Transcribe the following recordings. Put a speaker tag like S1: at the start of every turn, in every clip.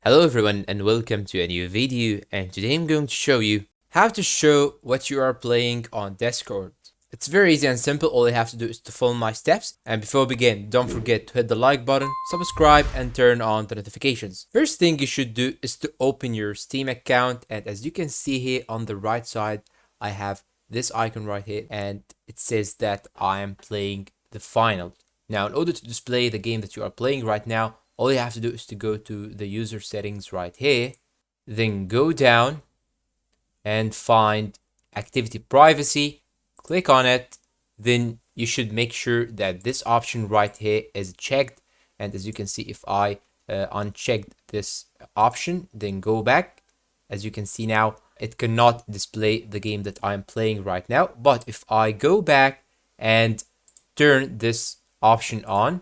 S1: Hello everyone and welcome to a new video, and today I'm going to show you how to show what you are playing on Discord. It's very easy and simple. All you have to do is to follow my steps, and before we begin, don't forget to hit the like button, subscribe and turn on the notifications. First thing you should do is to open your Steam account, and as you can see here on the right side I have this icon right here and it says that I am playing the final. Now in order to display the game that you are playing right now, all you have to do is to go to the user settings right here, then go down and find activity privacy, click on it, then you should make sure that this option right here is checked. And as you can see, if I unchecked this option, then go back, as you can see now, it cannot display the game that I'm playing right now. But if I go back and turn this option on,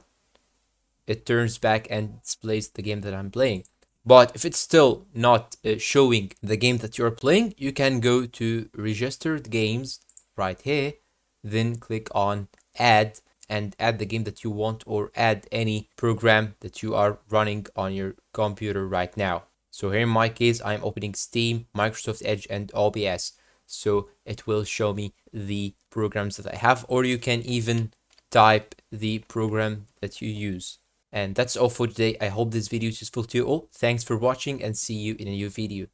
S1: it turns back and displays the game that I'm playing. But if it's still not showing the game that you're playing, you can go to registered games right here, then click on add and add the game that you want, or add any program that you are running on your computer right now. So here in my case, I'm opening Steam, Microsoft Edge and OBS. So it will show me the programs that I have, or you can even type the program that you use. And that's all for today. I hope this video is useful to you all. Thanks for watching and see you in a new video.